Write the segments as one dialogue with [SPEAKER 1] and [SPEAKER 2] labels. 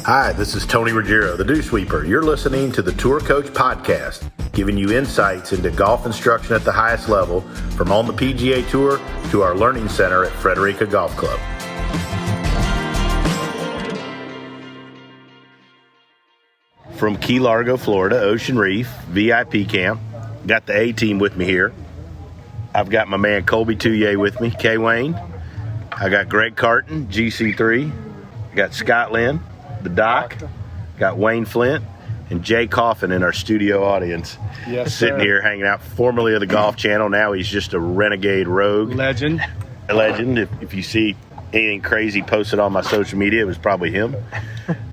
[SPEAKER 1] Hi, this is Tony Ruggiero, the Dew Sweeper. You're listening to the Tour Coach Podcast, giving you insights into golf instruction at the highest level, from on the PGA Tour to our learning center at Frederica Golf Club. From Key Largo, Florida, Ocean Reef, VIP camp. Got the A-team with me here. I've got my man Kolby Tullier with me, K-Wayne. I got Greg Cartin, GC3. I got Scott Lynn, the Doc. Got Wayne Flint and Jay Coffin in our studio audience.
[SPEAKER 2] Yes,
[SPEAKER 1] sitting
[SPEAKER 2] sir.
[SPEAKER 1] here hanging out, formerly of the Golf Channel. Now he's just a renegade rogue.
[SPEAKER 2] Legend.
[SPEAKER 1] A legend. If you see anything crazy posted on my social media, it was probably him.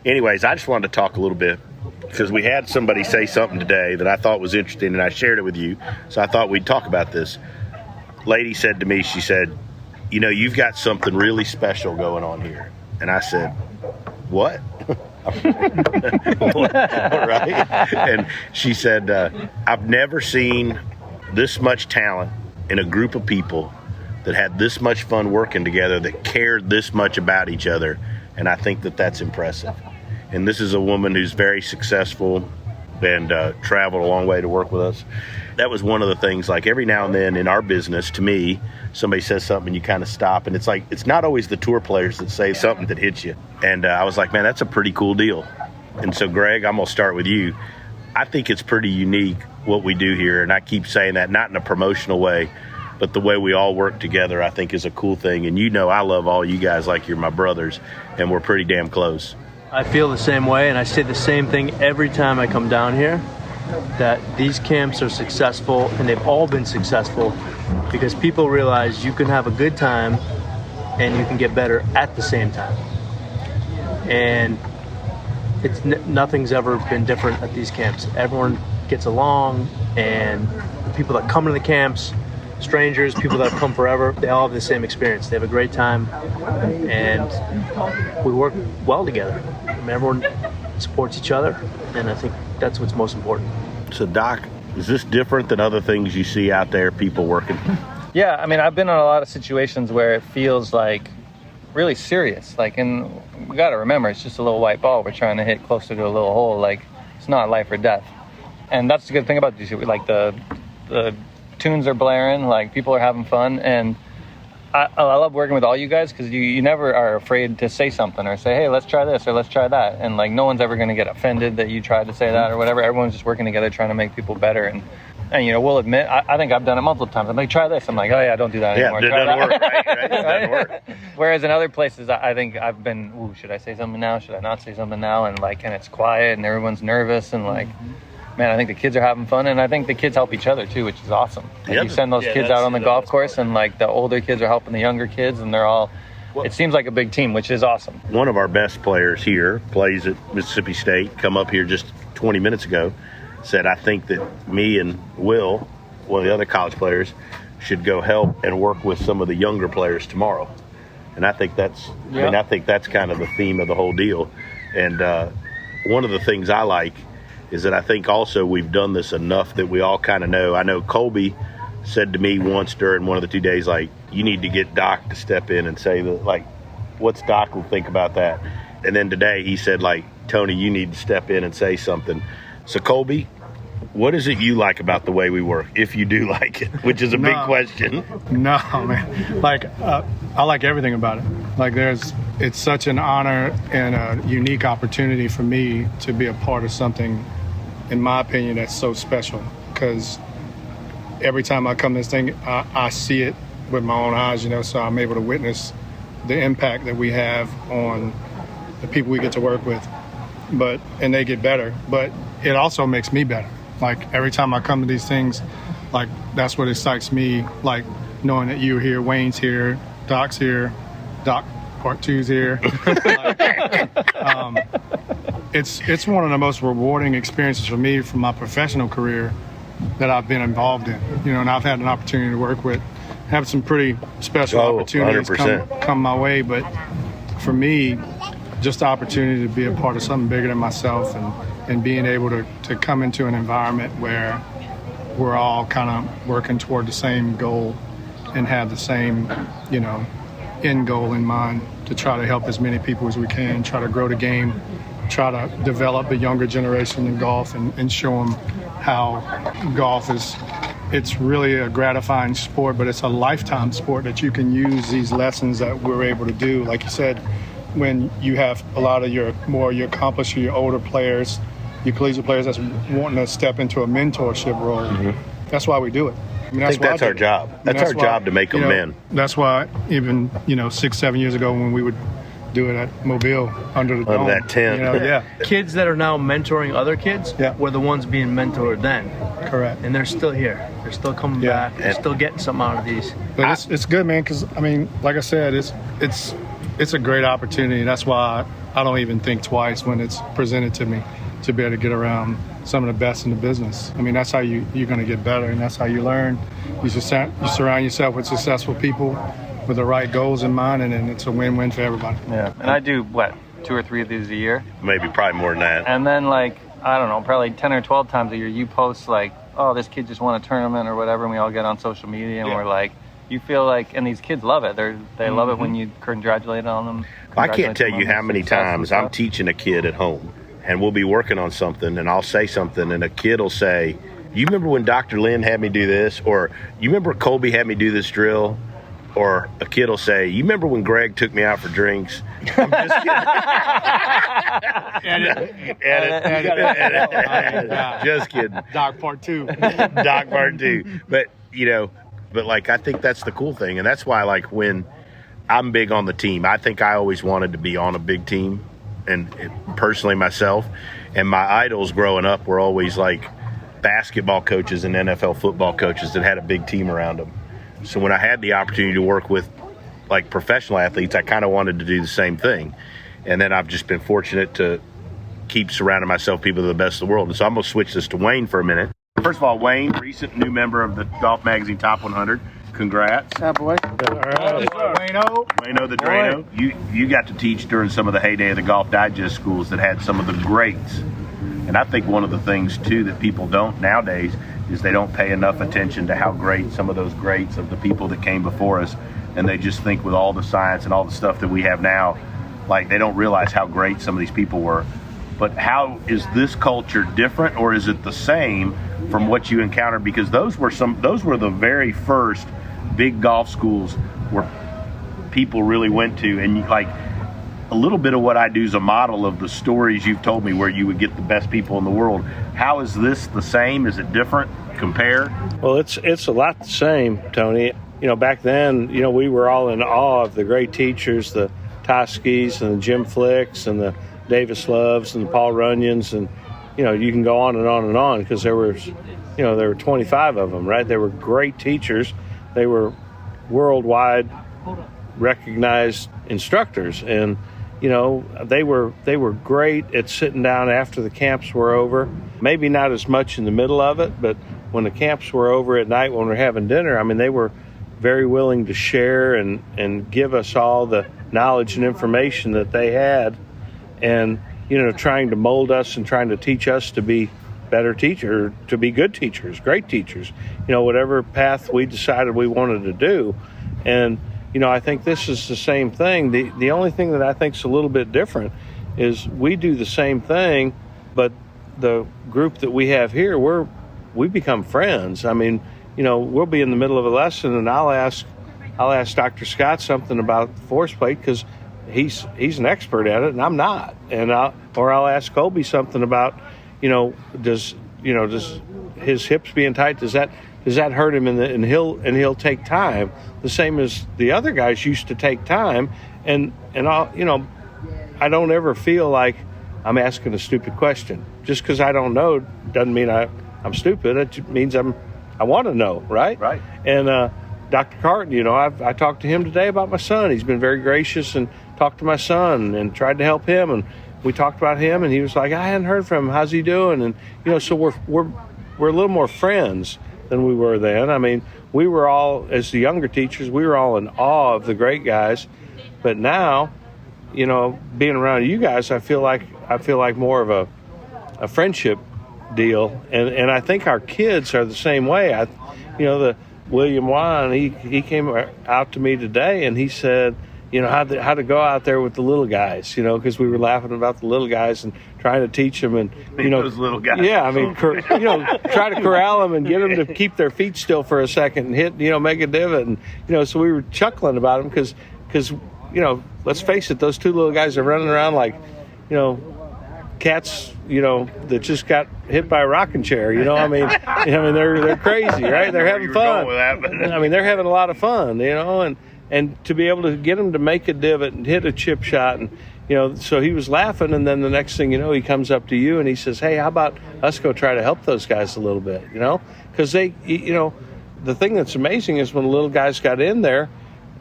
[SPEAKER 1] Anyways, I just wanted to talk a little bit because we had somebody say something today that I thought was interesting, and I shared it with you. So I thought we'd talk about this. Lady said to me, she said, you know, you've got something really special going on here. And I said, what? Right? And she said, I've never seen this much talent in a group of people that had this much fun working together, that cared this much about each other. And I think that that's impressive. And this is a woman who's very successful and traveled a long way to work with us. That was one of the things, like every now and then in our business, to me, somebody says something and you kind of stop, and it's like, it's not always the tour players that say something that hits you. And I was like, man, that's a pretty cool deal. And so, Greg, I'm going to start with you. I think it's pretty unique what we do here, and I keep saying that, not in a promotional way, but the way we all work together, I think, is a cool thing. And you know I love all you guys like you're my brothers, and we're pretty damn close.
[SPEAKER 3] I feel the same way, and I say the same thing every time I come down here, that these camps are successful, and they've all been successful because people realize you can have a good time and you can get better at the same time. And it's nothing's ever been different at these camps. Everyone gets along, and the people that come to the camps, strangers, people that have come forever, they all have the same experience. They have a great time, and we work well together. I mean, everyone supports each other, and I think that's what's most important.
[SPEAKER 1] So, Doc, is this different than other things you see out there, people working?
[SPEAKER 4] Yeah, I mean, I've been in a lot of situations where it feels like really serious. Like, and we got to remember, it's just a little white ball we're trying to hit closer to a little hole. Like, it's not life or death. And that's the good thing about these. Like, the tunes are blaring, like, people are having fun. And I love working with all you guys because you never are afraid to say something or say, hey, let's try this or let's try that. And, like, no one's ever going to get offended that you tried to say that or whatever. Everyone's just working together trying to make people better. And you know, we'll admit, I think I've done it multiple times. I'm like, try this. I'm like, oh, yeah, don't do that anymore.
[SPEAKER 1] Yeah, it doesn't work, right? It doesn't work.
[SPEAKER 4] Whereas in other places, I think I've been, ooh, should I say something now? Should I not say something now? And, like, and it's quiet and everyone's nervous and, like, man, I think the kids are having fun, and I think the kids help each other too, which is awesome. Like, you send those kids out on the golf course, and, like, the older kids are helping the younger kids, and they're all, it seems like a big team, which is awesome.
[SPEAKER 1] One of our best players here plays at Mississippi State, come up here just 20 minutes ago, said, I think that me and Will, one of the other college players, should go help and work with some of the younger players tomorrow. And I think that's, I mean, I think that's kind of the theme of the whole deal. And one of the things I like is that I think also we've done this enough that we all kind of know. I know Kolby said to me once during one of the 2 days, like, you need to get Doc to step in and say that, like, what's Doc will think about that? And then today he said, like, Tony, you need to step in and say something. So, Kolby, what is it you like about the way we work, if you do like it, which is a big question?
[SPEAKER 2] No, man. Like, I like everything about it. Like, it's such an honor and a unique opportunity for me to be a part of something, in my opinion, that's so special. Because every time I come to this thing, I see it with my own eyes, you know, so I'm able to witness the impact that we have on the people we get to work with. And they get better. But it also makes me better. Like, every time I come to these things, like, that's what excites me, like, knowing that you're here, Wayne's here, Doc's here, Doc Part 2's here. It's one of the most rewarding experiences for me from my professional career that I've been involved in. You know, and I've had an opportunity to work with, have some pretty special opportunities come my way. But for me, just the opportunity to be a part of something bigger than myself and being able to come into an environment where we're all kind of working toward the same goal and have the same, you know, end goal in mind, to try to help as many people as we can, try to grow the game try to develop the younger generation in golf and show them how golf is. It's really a gratifying sport, but it's a lifetime sport that you can use these lessons that we're able to do. Like you said, when you have a lot of your accomplished, your older players, your collegiate players that's wanting to step into a mentorship role, that's why we do it.
[SPEAKER 1] I think that's our job. That's our job to make them men.
[SPEAKER 2] That's why even 6-7 years ago when we would do it at Mobile under the dome,
[SPEAKER 1] that tent.
[SPEAKER 3] Kids that are now mentoring other kids were the ones being mentored then.
[SPEAKER 2] Correct.
[SPEAKER 3] And they're still here. They're still coming back. They're still getting something out of these.
[SPEAKER 2] But it's good, man, because, I mean, like I said, it's a great opportunity. That's why I don't even think twice when it's presented to me to be able to get around some of the best in the business. I mean, that's how you're going to get better, and that's how you learn. You surround yourself with successful people with the right goals in mind, and then it's a win-win for everybody.
[SPEAKER 4] Yeah, and I do, 2 or 3 of these a year?
[SPEAKER 1] Probably more than that.
[SPEAKER 4] And then, I don't know, probably 10 or 12 times a year, you post, oh, this kid just won a tournament or whatever, and we all get on social media, and we're like, you feel like, and these kids love it. They love it when you congratulate on them.
[SPEAKER 1] I can't tell you how many times I'm teaching a kid at home, and we'll be working on something, and I'll say something, and a kid will say, you remember when Dr. Lynn had me do this? Or you remember Kolby had me do this drill? Or a kid will say, you remember when Greg took me out for drinks? I'm just kidding. Edit. Just kidding.
[SPEAKER 2] Doc part 2.
[SPEAKER 1] Doc part 2. But, I think that's the cool thing. And that's why, when I'm big on the team, I think I always wanted to be on a big team, and personally myself. And my idols growing up were always basketball coaches and NFL football coaches that had a big team around them. So when I had the opportunity to work with professional athletes, I kind of wanted to do the same thing. And then I've just been fortunate to keep surrounding myself with people that are the best in the world. And so I'm going to switch this to Wayne for a minute. First of all, Wayne, recent new member of the Golf Magazine Top 100. Congrats.
[SPEAKER 2] Yeah, boy. All right.
[SPEAKER 1] Wayno the Drano. You got to teach during some of the heyday of the Golf Digest schools that had some of the greats. And I think one of the things, too, that people don't nowadays is they don't pay enough attention to how great some of those greats of the people that came before us, and they just think with all the science and all the stuff that we have now, they don't realize how great some of these people were. But how is this culture different, or is it the same from what you encountered? Because those were the very first big golf schools where people really went to, and a little bit of what I do is a model of the stories you've told me where you would get the best people in the world. How is this the same? Is it different? Compare?
[SPEAKER 5] Well, it's a lot the same, Tony. Back then, we were all in awe of the great teachers, the Toskis and the Jim Flicks and the Davis Loves and the Paul Runyons, and you can go on and on and on, because there were 25 of them, right? They were great teachers. They were worldwide recognized instructors, and they were great at sitting down after the camps were over. Maybe not as much in the middle of it, but when the camps were over at night when we're having dinner, I mean, they were very willing to share and give us all the knowledge and information that they had, and trying to mold us and trying to teach us to be better teachers, to be good teachers, great teachers, whatever path we decided we wanted to do. And I think this is the same thing. The only thing that I think is a little bit different is we do the same thing, but the group that we have here, we become friends. I mean, we'll be in the middle of a lesson, and I'll ask Dr. Scott something about the force plate because he's an expert at it, and I'm not. And I'll ask Kolby something about, does his hips being tight, does that hurt him? And he'll take time, the same as the other guys used to take time. And I don't ever feel like I'm asking a stupid question. Just because I don't know doesn't mean I'm stupid. It means I want to know, right?
[SPEAKER 1] Right.
[SPEAKER 5] And Dr. Cartin, I talked to him today about my son. He's been very gracious and talked to my son and tried to help him. And we talked about him, and he was like, I hadn't heard from him. How's he doing? And so we're a little more friends than we were then. I mean, we were all, as the younger teachers, we were all in awe of the great guys. But now, being around you guys, I feel like more of a friendship deal. And I think our kids are the same way. The William Wan, he came out to me today, and he said, how to go out there with the little guys, because we were laughing about the little guys and trying to teach them, and
[SPEAKER 1] those little guys.
[SPEAKER 5] Yeah, I mean, try to corral them and get them to keep their feet still for a second and hit, make a divot, and so we were chuckling about them because let's face it, those two little guys are running around like, cats, that just got hit by a rocking chair. I mean, they're crazy, right? They're having fun. They're having a lot of fun, and to be able to get them to make a divot and hit a chip shot, and so he was laughing, and then the next thing he comes up to you and he says, "Hey, how about us go try to help those guys a little bit?" Because they, the thing that's amazing is when the little guys got in there,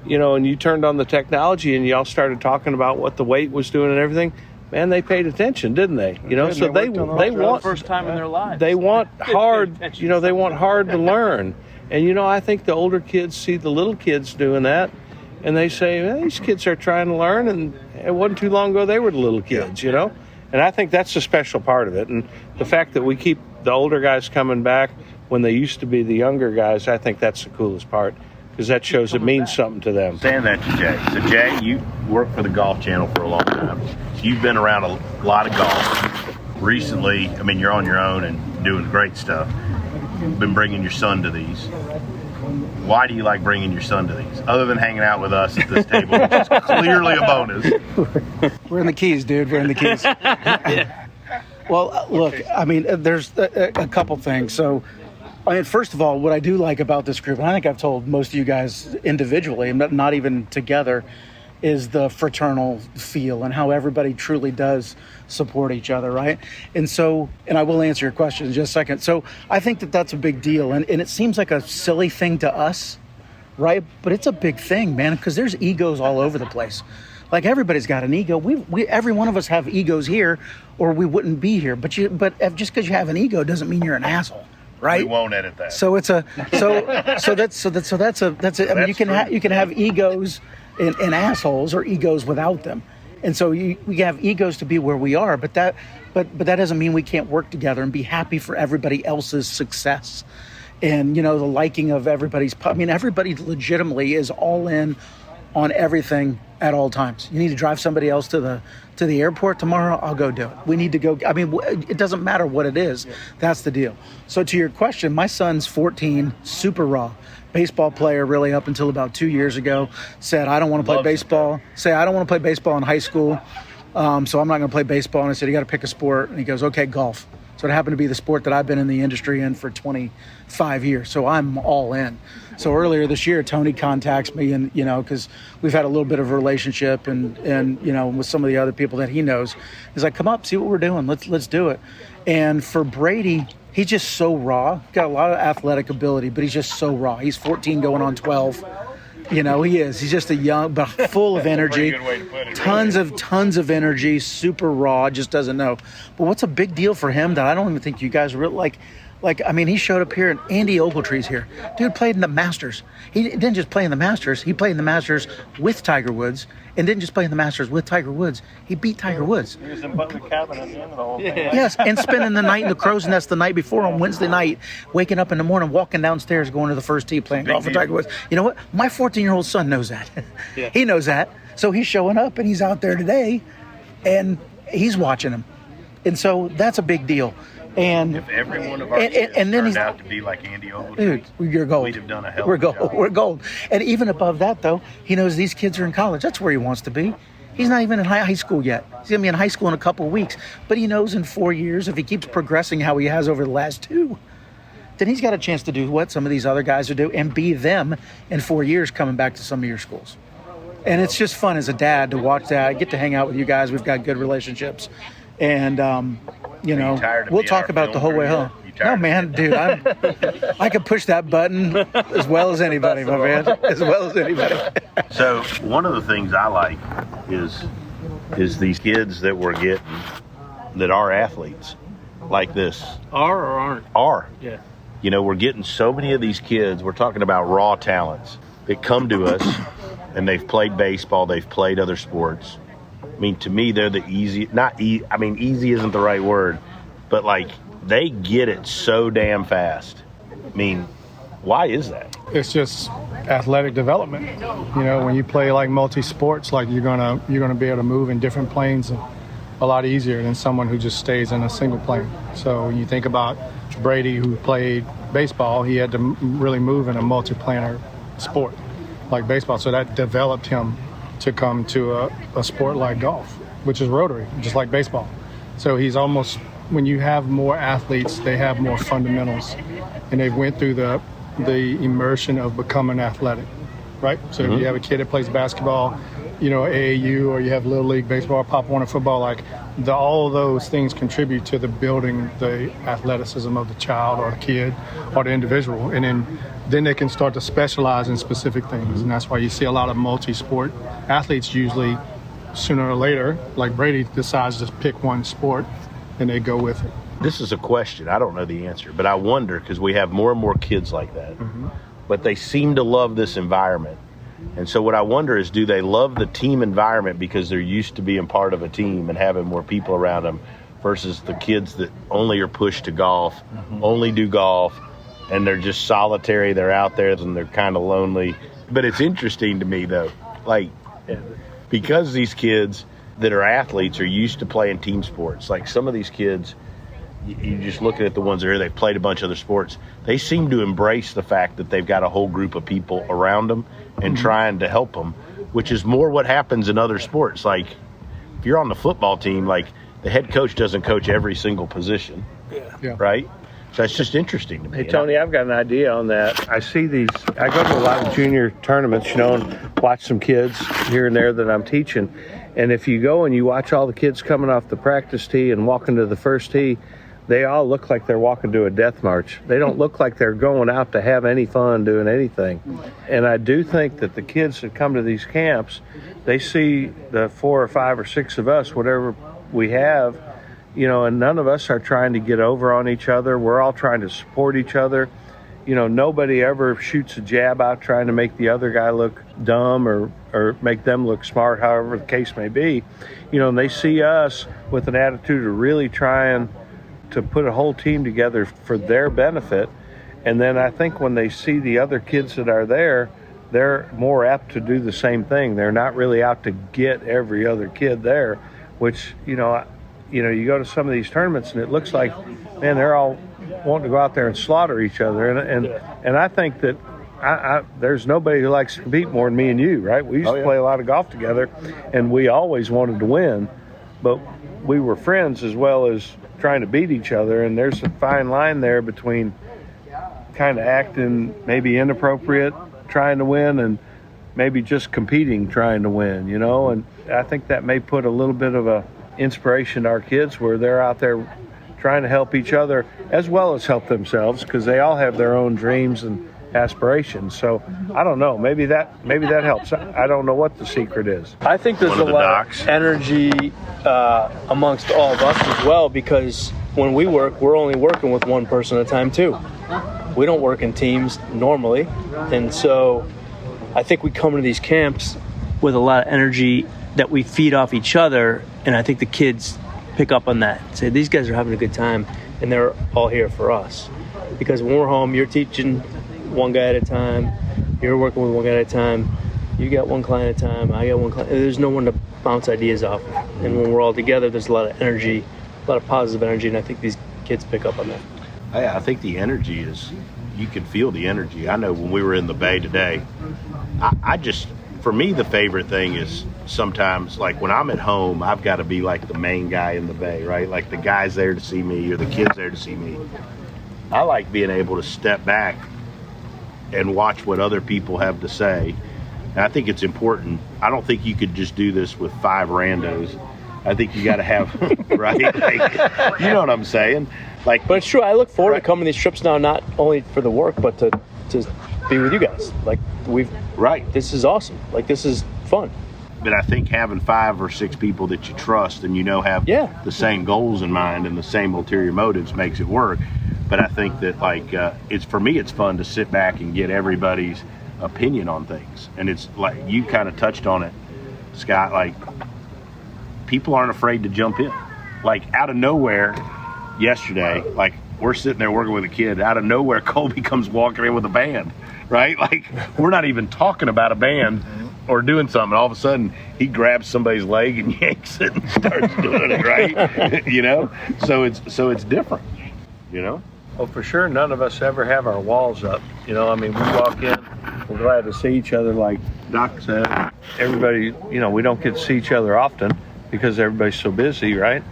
[SPEAKER 5] and you turned on the technology and y'all started talking about what the weight was doing and everything. Man, they paid attention, didn't they? So they want
[SPEAKER 3] first time in their lives.
[SPEAKER 5] They want hard, they want hard to learn. And I think the older kids see the little kids doing that, and they say, these kids are trying to learn, and it wasn't too long ago they were the little kids, And I think that's the special part of it. And the fact that we keep the older guys coming back when they used to be the younger guys, I think that's the coolest part, because that shows it means something to them.
[SPEAKER 1] Saying that to Jay. So, Jay, you worked for the Golf Channel for a long time. You've been around a lot of golf. Recently, you're on your own and doing great stuff. You've been bringing your son to these. Why do you like bringing your son to these? Other than hanging out with us at this table, which is clearly a bonus.
[SPEAKER 6] We're in the Keys, dude. We're in the Keys. Well, look, there's a couple things. So, first of all, what I do like about this group, and I think I've told most of you guys individually, not even together, is the fraternal feel and how everybody truly does support each other, right? And I will answer your question in just a second. So I think that that's a big deal. And it seems like a silly thing to us, right? But it's a big thing, man, because there's egos all over the place. Like, everybody's got an ego. We every one of us have egos here, or we wouldn't be here. But just because you have an ego doesn't mean you're an asshole. Right?
[SPEAKER 1] We won't edit that.
[SPEAKER 6] So it's you can have egos and assholes, or egos without them, and so we have egos to be where we are. But that doesn't mean we can't work together and be happy for everybody else's success, and the liking of everybody's. Everybody legitimately is all in on everything at all times. You need to drive somebody else to the airport tomorrow, I'll go do it. We need to go. It doesn't matter what it is. That's the deal. So to your question, my son's 14, super raw. Baseball player really up until about 2 years ago. Said, I don't want to play baseball. I don't want to play baseball in high school, so I'm not going to play baseball. And I said, you got to pick a sport. And he goes, okay, golf. So it happened to be the sport that I've been in the industry in for 25 years. So I'm all in. So earlier this year, Tony contacts me, and because we've had a little bit of a relationship, and with some of the other people that he knows, he's like, come up, see what we're doing. Let's do it. And for Brady, he's just so raw. Got a lot of athletic ability, but he's just so raw. He's 14 going on 12. He is. He's just a young, but full of energy. Tons of energy, super raw, just doesn't know. But what's a big deal for him that I don't even think you guys really like, he showed up here and Andy Ogletree's here. Dude played in the Masters. He didn't just play in the Masters. He played in the Masters with Tiger Woods, and didn't just play in the Masters with Tiger Woods. He beat Tiger Woods.
[SPEAKER 4] He was in Butler Cabin at the end of the whole thing.
[SPEAKER 6] Yes, and spending the night in the crow's nest the night before on Wednesday night, waking up in the morning, walking downstairs, going to the first tee, playing golf with Tiger Woods. You know what? My 14-year-old son knows that. Yeah. He knows that. So he's showing up, and he's out there today, and he's watching him. And so that's a big deal. And
[SPEAKER 1] if every one of our kids turned out to be like Andy Ogletree,
[SPEAKER 6] dude, you're gold.
[SPEAKER 1] We'd have done a hell of a job.
[SPEAKER 6] We're gold. And even above that, though, he knows these kids are in college. That's where he wants to be. He's not even in high school yet. He's going to be in high school in a couple of weeks. But he knows in 4 years, if he keeps progressing how he has over the last 2, then he's got a chance to do what some of these other guys are doing and be them in 4 years coming back to some of your schools. And it's just fun as a dad to watch that. I get to hang out with you guys. We've got good relationships. And, we'll talk about the whole way home. No, man, dude, I could push that button as well as anybody, my man, as well as anybody.
[SPEAKER 1] So one of the things I like is these kids that we're getting that are athletes like this.
[SPEAKER 3] Are or aren't?
[SPEAKER 1] Are.
[SPEAKER 3] Yeah.
[SPEAKER 1] We're getting so many of these kids. We're talking about raw talents that come to us, and they've played baseball, they've played other sports. To me, they're the easy, easy isn't the right word, but they get it so damn fast. Why is that?
[SPEAKER 2] it's just athletic development. You know, when you play like multi-sports, like you're gonna be able to move in different planes a lot easier than someone who just stays in a single plane. So when you think about Brady, who played baseball, he had to really move in a multi-planar sport like baseball. So that developed him to come to a sport like golf, which is rotary, just like baseball. So he's almost, when you have more athletes, they have more fundamentals, and they went through the immersion of becoming athletic, right? So if you have a kid that plays basketball, you know, AAU, or you have Little League baseball, Pop Warner football, like all of those things contribute to the building the athleticism of the child or the kid or the individual. And then they can start to specialize in specific things. And that's why you see a lot of multi-sport athletes usually sooner or later, like Brady decides to pick one sport and they go with it.
[SPEAKER 1] This is a question. I don't know the answer, but I wonder, because we have more and more kids like that, but they seem to love this environment. And so what I wonder is, do they love the team environment because they're used to being part of a team and having more people around them, versus the kids that only are pushed to golf, only do golf, and they're just solitary, they're out there and they're kind of lonely. But it's interesting to me, though, like, because these kids that are athletes are used to playing team sports, like some of these kids, you just looking at the ones that are here, they've played a bunch of other sports, they seem to embrace the fact that they've got a whole group of people around them and trying to help them, which is more what happens in other sports. Like, if you're on the football team, like, the head coach doesn't coach every single position, right? So it's just interesting to me.
[SPEAKER 5] Hey, Tony, I've got an idea on that. I see these, I go to a lot of junior tournaments, you know, and watch some kids here and there that I'm teaching. And if you go and you watch all the kids coming off the practice tee and walking to the first tee, they all look like they're walking to a death march. They don't look like they're going out to have any fun doing anything. And I do think that the kids that come to these camps, they see the 4 or 5 or 6 of us, whatever we have, you know, and none of us are trying to get over on each other. We're all trying to support each other. You know, nobody ever shoots a jab out trying to make the other guy look dumb or make them look smart, however the case may be. You know, and they see us with an attitude of really trying to put a whole team together for their benefit. And then I think when they see the other kids that are there, they're more apt to do the same thing. They're not really out to get every other kid there, which, you know, you go to some of these tournaments and it looks like, man, they're all wanting to go out there and slaughter each other. And I think that there's nobody who likes to compete more than me and you, right? We used to play a lot of golf together, and we always wanted to win, but we were friends as well as trying to beat each other. And there's a fine line there between kind of acting maybe inappropriate, trying to win, and maybe just competing, trying to win, you know? And I think that may put a little bit of a inspiration to our kids where they're out there trying to help each other as well as help themselves, because they all have their own dreams and aspirations. So I don't know, maybe that helps. I don't know what the secret is.
[SPEAKER 3] I think there's a lot of energy amongst all of us as well, because when we work, we're only working with one person at a time too. We don't work in teams normally, and so I think we come to these camps with a lot of energy that we feed off each other, and I think the kids pick up on that. Say, these guys are having a good time, and they're all here for us. Because when we're home, you're teaching one guy at a time, you're working with one guy at a time, you got one client at a time, I got one client. There's no one to bounce ideas off of. And when we're all together, there's a lot of energy, a lot of positive energy, and I think these kids pick up on that.
[SPEAKER 1] I think the energy is, you can feel the energy. I know when we were in the Bay today, for me, the favorite thing is sometimes, like when I'm at home, I've got to be like the main guy in the Bay, right? Like the guy's there to see me or the kid's there to see me. I like being able to step back and watch what other people have to say. And I think it's important. I don't think you could just do this with 5 randos. I think you got to have, right? Like, you know what I'm saying? Like,
[SPEAKER 3] but it's true. I look forward to coming these trips now, not only for the work, but to be with you guys. Like, this is awesome. Like, this is fun.
[SPEAKER 1] But I think having 5 or 6 people that you trust and have the same goals in mind and the same ulterior motives makes it work. But I think that, like, it's fun to sit back and get everybody's opinion on things. And it's like, you kind of touched on it, Scott, like, people aren't afraid to jump in. Like, out of nowhere yesterday, like, we're sitting there working with a kid, out of nowhere Colby comes walking in with a band. right? Like, we're not even talking about a band or doing something. All of a sudden, he grabs somebody's leg and yanks it and starts doing it, right? You know? So it's different, you know?
[SPEAKER 5] Well, for sure, none of us ever have our walls up. You know, I mean, we walk in, we're glad to see each other, like Doc said. Everybody, you know, we don't get to see each other often because everybody's so busy, right?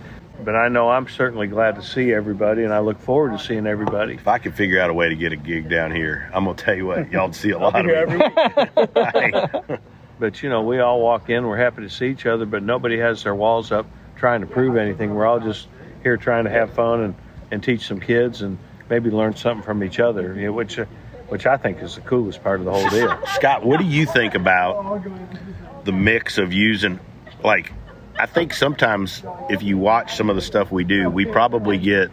[SPEAKER 5] But I know I'm certainly glad to see everybody, and I look forward to seeing everybody.
[SPEAKER 1] If I could figure out a way to get a gig down here, I'm going to tell you what, y'all see a lot of
[SPEAKER 5] every
[SPEAKER 1] me.
[SPEAKER 5] But, you know, we all walk in, we're happy to see each other, but nobody has their walls up trying to prove anything. We're all just here trying to have fun and teach some kids and maybe learn something from each other, you know, which I think is the coolest part of the whole deal.
[SPEAKER 1] Scott, what do you think about the mix of using, like, I think sometimes if you watch some of the stuff we do, we probably get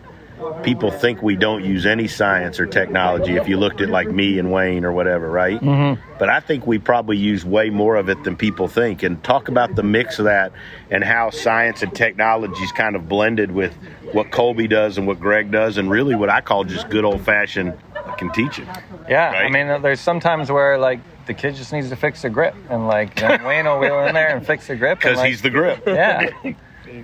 [SPEAKER 1] people think we don't use any science or technology if you looked at like me and Wayne or whatever, right? Mm-hmm. But I think we probably use way more of it than people think. And talk about the mix of that and how science and technology is kind of blended with what Kolby does and what Greg does, and really what I call just good old-fashioned fucking teaching.
[SPEAKER 4] Yeah,
[SPEAKER 1] right?
[SPEAKER 4] I mean, there's sometimes where, like, the kid just needs to fix their grip, and, like, then Wayne will wheel in there and fix their grip.
[SPEAKER 1] Because
[SPEAKER 4] like,
[SPEAKER 1] he's the grip.
[SPEAKER 4] Yeah.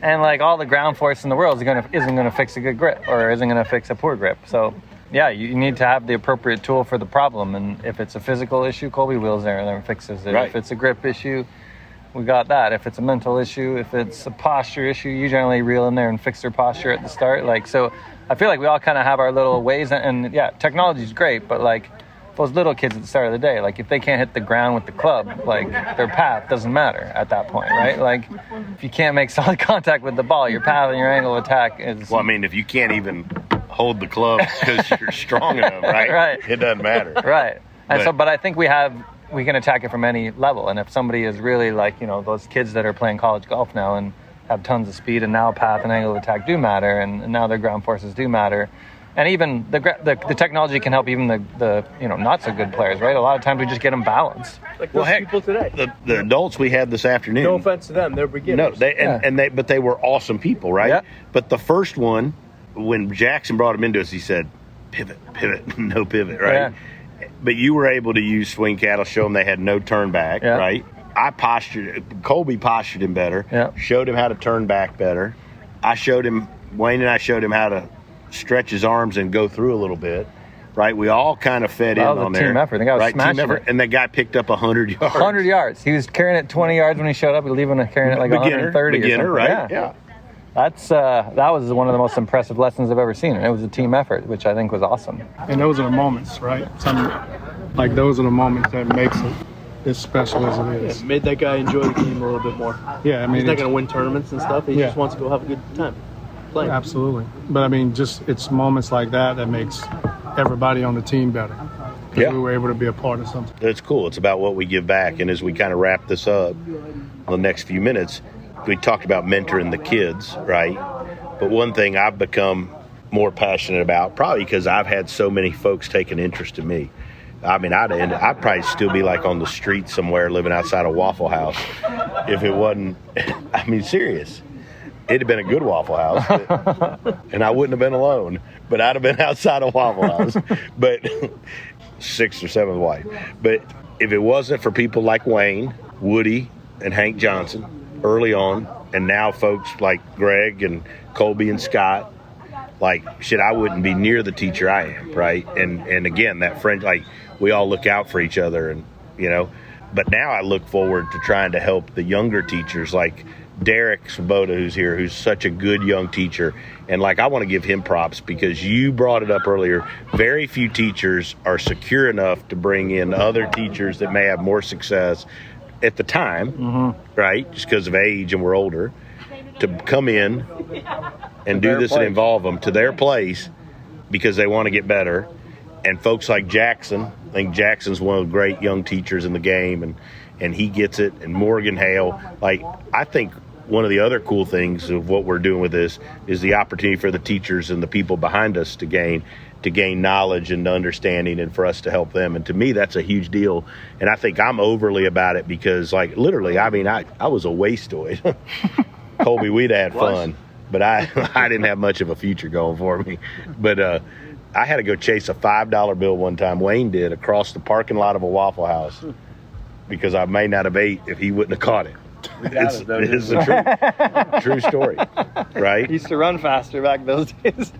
[SPEAKER 4] And, like, all the ground force in the world isn't going to fix a good grip or isn't going to fix a poor grip. So, yeah, you need to have the appropriate tool for the problem. And if it's a physical issue, Kolby wheels there and then fixes it.
[SPEAKER 1] Right.
[SPEAKER 4] If it's a grip issue, we got that. If it's a mental issue, if it's a posture issue, you generally reel in there and fix their posture at the start. Like, so I feel like we all kind of have our little ways. And yeah, technology is great, but, like, those little kids at the start of the day, like, if they can't hit the ground with the club, like, their path doesn't matter at that point, right? Like, if you can't make solid contact with the ball, your path and your angle of attack is...
[SPEAKER 1] Well, I mean, if you can't even hold the club because you're strong enough, right?
[SPEAKER 4] Right.
[SPEAKER 1] It doesn't matter.
[SPEAKER 4] Right. And but I think we can attack it from any level. And if somebody is really, like, you know, those kids that are playing college golf now and have tons of speed, and now path and angle of attack do matter, and now their ground forces do matter. And even the technology can help even the you know, not so good players, right? A lot of times we just get them balanced.
[SPEAKER 5] Like those people today.
[SPEAKER 1] The adults we had this afternoon.
[SPEAKER 5] No offense to them, they're beginners.
[SPEAKER 1] No, but they were awesome people, right?
[SPEAKER 4] Yeah.
[SPEAKER 1] But the first one, when Jackson brought him into us, he said, pivot, no pivot, right?
[SPEAKER 4] Yeah.
[SPEAKER 1] But you were able to use swing cattle, show them they had no turn back,
[SPEAKER 4] Yeah.
[SPEAKER 1] right? Kolby postured him better,
[SPEAKER 4] Yeah.
[SPEAKER 1] showed him how to turn back better. Wayne and I showed him how to stretch his arms and go through a little bit, right? We all kind of fed in
[SPEAKER 4] That was
[SPEAKER 1] on
[SPEAKER 4] a
[SPEAKER 1] there.
[SPEAKER 4] team effort. The guy was
[SPEAKER 1] right?
[SPEAKER 4] smashing
[SPEAKER 1] Team effort.
[SPEAKER 4] it.
[SPEAKER 1] And that guy picked up 100 yards.
[SPEAKER 4] 100 yards. He was carrying it 20 yards when he showed up. He was leaving carrying it like 130
[SPEAKER 1] Beginner,
[SPEAKER 4] or
[SPEAKER 1] right?
[SPEAKER 4] something.
[SPEAKER 1] Yeah.
[SPEAKER 4] That was one of the most impressive lessons I've ever seen. And it was a team effort, which I think was awesome.
[SPEAKER 2] And those are the moments, right? Those are the moments that makes it as special as it is.
[SPEAKER 5] It made that guy enjoy the game a little bit more.
[SPEAKER 2] Yeah, I mean,
[SPEAKER 5] He's not going to win tournaments and stuff. He just wants to go have a good time playing.
[SPEAKER 2] Absolutely. But I mean, just it's moments like that makes everybody on the team better.
[SPEAKER 1] Yeah.
[SPEAKER 2] We were able to be a part of something.
[SPEAKER 1] That's cool. It's about what we give back. And as we kind of wrap this up in the next few minutes, we talked about mentoring the kids, right? But one thing I've become more passionate about, probably because I've had so many folks take an interest in me. I mean, I'd probably still be like on the street somewhere living outside a Waffle House if it wasn't, I mean, serious. It'd have been a good Waffle House, and I wouldn't have been alone, but I'd have been outside a Waffle House, but 6th or 7th wife. But if it wasn't for people like Wayne, Woody, and Hank Johnson early on, and now folks like Greg and Kolby and Scott, like, shit, I wouldn't be near the teacher I am, right? And again, that friend, like, we all look out for each other, and, you know, but now I look forward to trying to help the younger teachers, like Derek Svoboda, who's here, who's such a good young teacher. And, like, I want to give him props because you brought it up earlier. Very few teachers are secure enough to bring in other teachers that may have more success at the time, right? Just because of age and we're older, to come in and do this and involve them to their place because they want to get better. And folks like Jackson, I think Jackson's one of the great young teachers in the game, and he gets it. And Morgan Hale, like, I think one of the other cool things of what we're doing with this is the opportunity for the teachers and the people behind us to gain knowledge and understanding, and for us to help them. And to me, that's a huge deal. And I think I'm overly about it because, like, literally, I mean, I was a wastoid. Kolby, we'd have had fun, but I didn't have much of a future going for me. But I had to go chase a $5 bill one time, Wayne did, across the parking lot of a Waffle House because I may not have ate if he wouldn't have caught it. It's a true story, right?
[SPEAKER 4] You used to run faster back those days.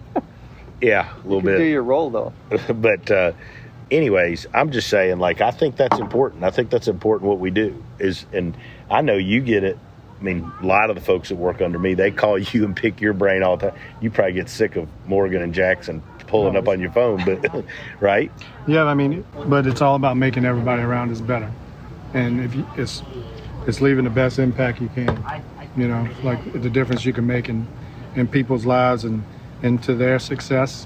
[SPEAKER 1] Yeah, a little bit.
[SPEAKER 4] Do your roll, though.
[SPEAKER 1] But anyways, I'm just saying, like, I think that's important. I think that's important what we do. And I know you get it. I mean, a lot of the folks that work under me, they call you and pick your brain all the time. You probably get sick of Morgan and Jackson pulling up on your phone, but right?
[SPEAKER 2] Yeah, I mean, but it's all about making everybody around us better. And if it's leaving the best impact you can, like the difference you can make in people's lives and to their success.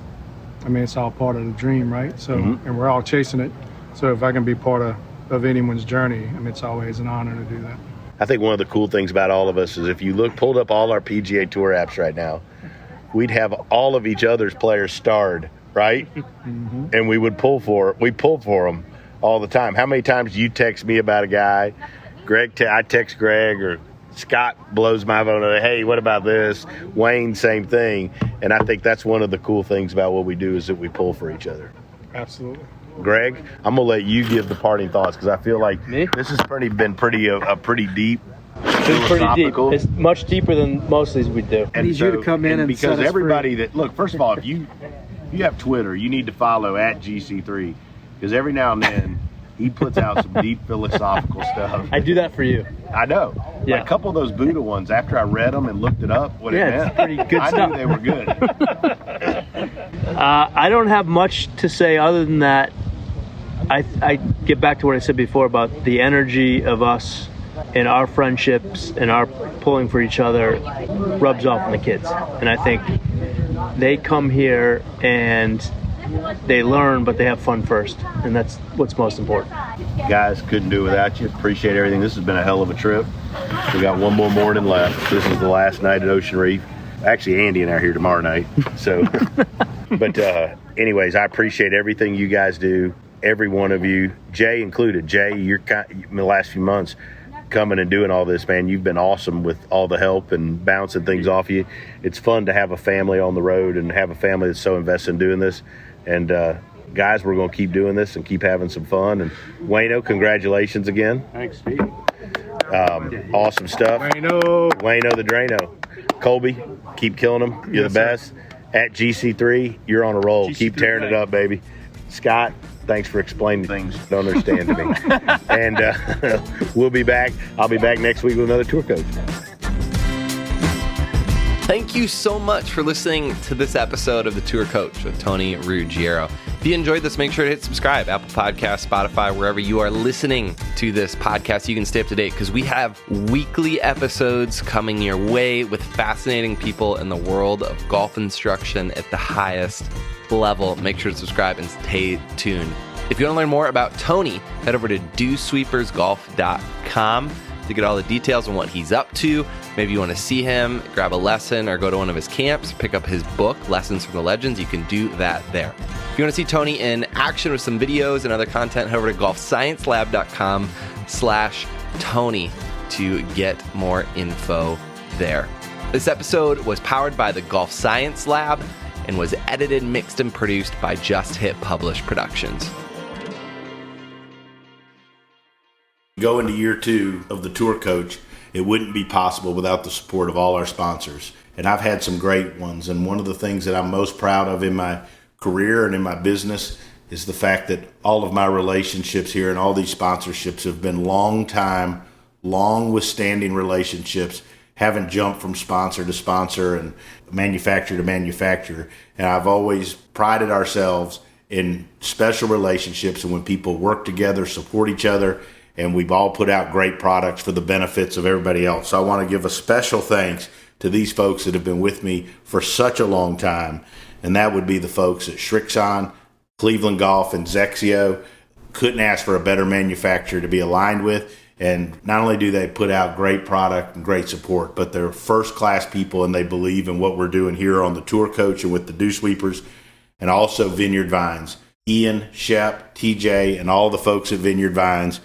[SPEAKER 2] I mean, it's all part of the dream, right? So, and we're all chasing it. So if I can be part of anyone's journey, I mean, it's always an honor to do that.
[SPEAKER 1] I think one of the cool things about all of us is if you pulled up all our PGA Tour apps right now, we'd have all of each other's players starred, right? And we pull for them all the time. How many times do you text me about a guy? I text Greg, or Scott blows my phone. Hey, what about this? Wayne, same thing. And I think that's one of the cool things about what we do is that we pull for each other.
[SPEAKER 2] Absolutely.
[SPEAKER 1] Greg, I'm going to let you give the parting thoughts because I feel like this has been pretty deep.
[SPEAKER 3] It's pretty deep. It's much deeper than most of these we do.
[SPEAKER 6] I need you to come in and
[SPEAKER 1] because
[SPEAKER 6] set us
[SPEAKER 1] everybody
[SPEAKER 6] free.
[SPEAKER 1] that look, first of all, if you have Twitter, you need to follow @GC3 because every now and then he puts out some deep philosophical stuff.
[SPEAKER 3] I do that for you.
[SPEAKER 1] I know.
[SPEAKER 3] Yeah.
[SPEAKER 1] Like a couple of those Buddha ones, after I read them and looked it up, what it meant,
[SPEAKER 3] it's pretty good
[SPEAKER 1] I
[SPEAKER 3] stuff.
[SPEAKER 1] knew they were good.
[SPEAKER 3] I don't have much to say other than that. I get back to what I said before about the energy of us and our friendships and our pulling for each other rubs off on the kids. And I think they come here and they learn, but they have fun first. And that's what's most important.
[SPEAKER 1] Guys, couldn't do it without you. Appreciate everything. This has been a hell of a trip. We got one more morning left. This is the last night at Ocean Reef. Actually, Andy and I are here tomorrow night. So, but anyways, I appreciate everything you guys do. Every one of you, Jay included. Jay, you're in the last few months coming and doing all this, man. You've been awesome with all the help and bouncing things off you. It's fun to have a family on the road and have a family that's so invested in doing this. And guys, we're going to keep doing this and keep having some fun. And Wayno, congratulations again.
[SPEAKER 5] Thanks, Steve.
[SPEAKER 1] Awesome stuff. Wayno the Drano. Colby, keep killing them. You're the best. @GC3, you're on a roll. GC3, keep tearing it up, baby. Scott, thanks for explaining things you don't understand to me. And we'll be back. I'll be back next week with another tour coach.
[SPEAKER 7] Thank you so much for listening to this episode of The Tour Coach with Tony Ruggiero. If you enjoyed this, make sure to hit subscribe. Apple Podcasts, Spotify, wherever you are listening to this podcast, you can stay up to date because we have weekly episodes coming your way with fascinating people in the world of golf instruction at the highest level. Make sure to subscribe and stay tuned. If you want to learn more about Tony, head over to dosweepersgolf.com to get all the details on what he's up to. Maybe you want to see him, grab a lesson, or go to one of his camps, pick up his book, Lessons from the Legends. You can do that there. If you want to see Tony in action with some videos and other content, head over to golfsciencelab.com/Tony to get more info there. This episode was powered by the Golf Science Lab and was edited, mixed, and produced by Just Hit Publish Productions.
[SPEAKER 1] Go into year 2 of the tour coach, it wouldn't be possible without the support of all our sponsors. And I've had some great ones. And one of the things that I'm most proud of in my career and in my business is the fact that all of my relationships here and all these sponsorships have been long withstanding relationships, haven't jumped from sponsor to sponsor and manufacturer to manufacturer. And I've always prided ourselves in special relationships and when people work together, support each other, and we've all put out great products for the benefits of everybody else. So I want to give a special thanks to these folks that have been with me for such a long time, and that would be the folks at Srixon, Cleveland Golf, and Zexio. Couldn't ask for a better manufacturer to be aligned with, and not only do they put out great product and great support, but they're first-class people, and they believe in what we're doing here on the Tour Coach and with the Dew Sweepers, and also Vineyard Vines. Ian, Shep, TJ, and all the folks at Vineyard Vines,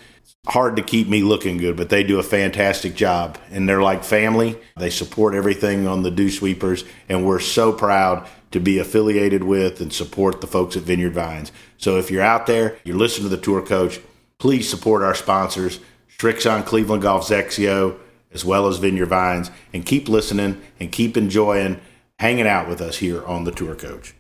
[SPEAKER 1] hard to keep me looking good, but they do a fantastic job. And they're like family. They support everything on the Dew Sweepers, and we're so proud to be affiliated with and support the folks at Vineyard Vines. So if you're out there, you're listening to the Tour Coach, please support our sponsors, Strixon Cleveland Golf Zexio, as well as Vineyard Vines, and keep listening and keep enjoying hanging out with us here on the Tour Coach.